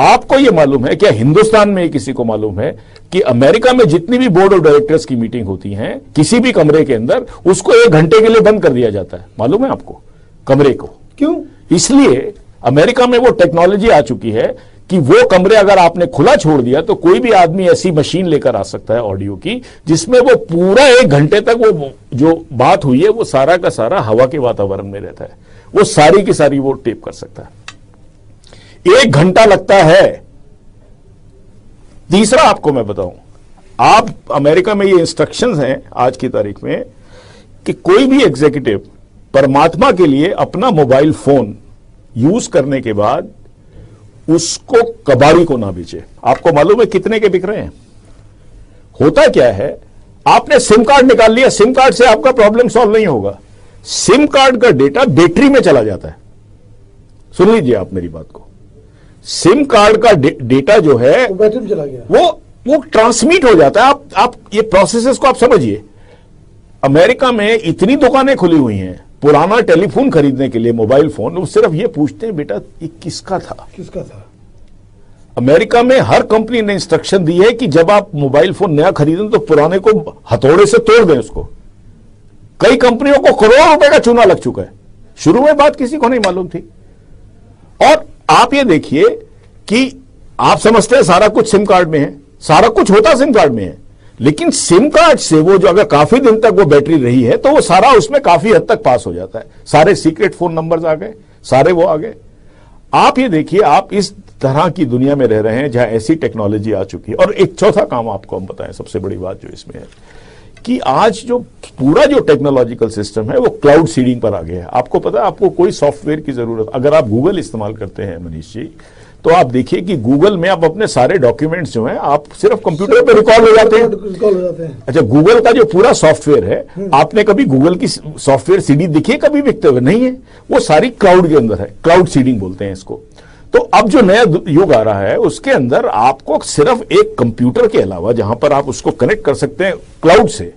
आपको यह मालूम है, क्या हिंदुस्तान में किसी को मालूम है कि अमेरिका में जितनी भी बोर्ड ऑफ डायरेक्टर्स की मीटिंग होती है किसी भी कमरे के अंदर, उसको 1 घंटे के लिए बंद कर दिया जाता है? मालूम है आपको? कमरे को क्यों? इसलिए अमेरिका में वो टेक्नोलॉजी आ चुकी है कि वो कमरे अगर आपने खुला छोड़ दिया तो कोई भी आदमी ऐसी मशीन लेकर आ सकता है ऑडियो की, जिसमें वो पूरा 1 घंटे तक वो जो बात हुई है वो सारा का सारा हवा के वातावरण में रहता है, वो सारी की सारी वो टेप कर सकता है। 1 घंटा लगता है। तीसरा आपको मैं बताऊं, आप अमेरिका में ये इंस्ट्रक्शंस हैं आज की तारीख में कि कोई भी एग्जीक्यूटिव परमात्मा के लिए अपना मोबाइल फोन यूज करने के बाद उसको कबाड़ी को ना बेचे। आपको मालूम है कितने के बिक रहे हैं? होता क्या है, आपने सिम कार्ड निकाल लिया, सिम कार्ड से आपका प्रॉब्लम सॉल्व नहीं होगा। सिम कार्ड का डेटा बैटरी में चला जाता है। सुन लीजिए आप मेरी बात को, सिम कार्ड का डेटा जो है वो बैटरी में चला गया, वो ट्रांसमिट हो जाता है। आप ये प्रोसेसेस को आप समझिए। अमेरिका में इतनी दुकानें खुली हुई हैं पुराना टेलीफोन खरीदने के लिए, मोबाइल फोन, वो सिर्फ ये पूछते हैं बेटा ये किसका था। अमेरिका में हर कंपनी ने इंस्ट्रक्शन दी है कि जब आप मोबाइल फोन नया खरीदें तो पुराने को हथौड़े से तोड़ दें उसको। कई कंपनियों को करोड़ों रुपए का चूना लग चुका है। शुरू में बात किसी को नहीं मालूम थी। और आप ये देखिए कि आप समझते हैं सारा कुछ सिम कार्ड में है, सारा कुछ होता सिम कार्ड में है, लेकिन सिम कार्ड से वो जो अगर काफी दिन तक वो बैटरी रही है तो वो सारा उसमें काफी हद तक पास हो जाता है। सारे सीक्रेट फोन नंबर्स आ गए, सारे वो आ गए। आप ये देखिए, आप इस तरह की दुनिया में रह रहे हैं जहां ऐसी टेक्नोलॉजी आ चुकी है। और एक चौथा काम आपको हम बताएं, सबसे बड़ी बात जो इसमें है कि आज जो पूरा जो टेक्नोलॉजिकल सिस्टम है वो क्लाउड सीडिंग पर आ गया है। आपको पता है, आपको कोई सॉफ्टवेयर की जरूरत, अगर आप गूगल इस्तेमाल करते हैं मनीष जी, तो आप देखिए कि गूगल में आप अपने सारे डॉक्यूमेंट्स जो हैं आप सिर्फ कंप्यूटर पे रिकॉर्ड हो जाते हैं। अच्छा, गूगल का जो पूरा सॉफ्टवेयर है, आपने कभी गूगल की सॉफ्टवेयर सीडी दिखी है कभी बिकते हुए? नहीं है। वो सारी क्लाउड के अंदर है, क्लाउड सीडिंग बोलते हैं इसको। तो अब जो नया युग आ रहा है उसके अंदर आपको सिर्फ एक कंप्यूटर के अलावा, जहां पर आप उसको कनेक्ट कर सकते हैं क्लाउड से,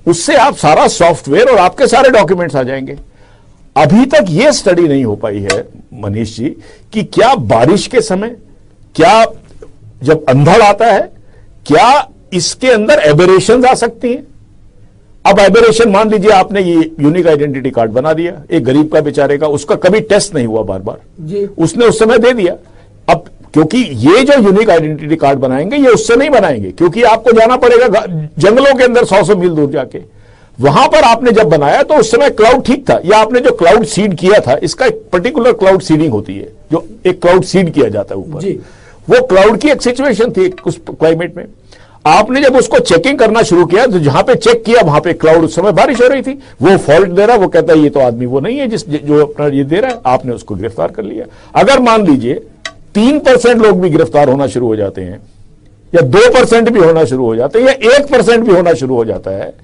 उससे आप सारा सॉफ्टवेयर और आपके सारे डॉक्यूमेंट्स आ जाएंगे। अभी तक यह स्टडी नहीं हो पाई है मनीष जी कि क्या बारिश के समय, क्या जब अंधड़ आता है, क्या इसके अंदर एबेरेशंस आ सकती हैं? अब एबेरेशन, मान लीजिए आपने ये यूनिक आइडेंटिटी कार्ड बना दिया एक गरीब का, बेचारे का, उसका कभी टेस्ट नहीं हुआ बार बार जी, उसने उस समय दे दिया। अब क्योंकि ये जो यूनिक आइडेंटिटी कार्ड बनाएंगे ये उससे नहीं बनाएंगे, क्योंकि आपको जाना पड़ेगा जंगलों के अंदर 100 मील दूर जाके। वहां पर आपने जब बनाया तो उस समय क्लाउड ठीक था, या आपने जो क्लाउड सीड किया था, इसका एक पर्टिकुलर क्लाउड सीडिंग होती है, जो एक क्लाउड सीड किया जाता है ऊपर, वो क्लाउड की एक सिचुएशन थी उस क्लाइमेट में। आपने जब उसको चेकिंग करना शुरू किया तो जहां पे चेक किया वहां पे क्लाउड, उस समय बारिश हो रही थी, वो फॉल्ट दे रहा है, वो कहता है ये तो आदमी वो नहीं है जो अपना ये दे रहा है, आपने उसको गिरफ्तार कर लिया। अगर मान लीजिए 3% लोग भी गिरफ्तार होना शुरू हो जाते हैं, या 2% भी होना शुरू हो जाते हैं, या 1% भी होना शुरू हो जाता है,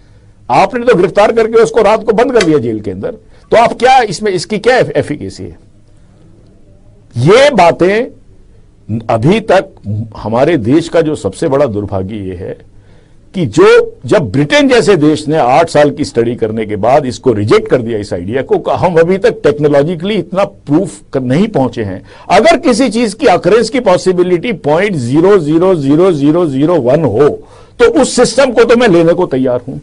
आपने तो गिरफ्तार करके उसको रात को बंद कर दिया जेल के अंदर, तो आप क्या इसमें, इसकी क्या एफिकेसी है? ये बातें अभी तक हमारे देश का जो सबसे बड़ा दुर्भाग्य ये है कि जब ब्रिटेन जैसे देश ने 8 साल की स्टडी करने के बाद इसको रिजेक्ट कर दिया इस आइडिया को, हम अभी तक टेक्नोलॉजिकली इतना प्रूफ नहीं पहुंचे हैं। अगर किसी चीज की अकरेंस की पॉसिबिलिटी 0.00001 हो तो उस सिस्टम को तो मैं लेने को तैयार हूं,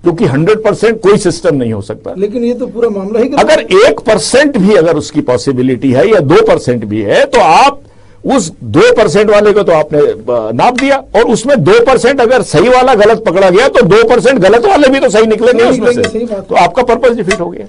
क्योंकि 100% कोई सिस्टम नहीं हो सकता। लेकिन ये तो पूरा मामला ही, अगर 1% भी अगर उसकी पॉसिबिलिटी है या 2% भी है, तो आप उस 2% वाले को तो आपने नाप दिया, और उसमें 2% अगर सही वाला गलत पकड़ा गया तो 2% गलत वाले भी तो सही निकलेंगे उसमें से, तो आपका पर्पस डिफीट हो गया।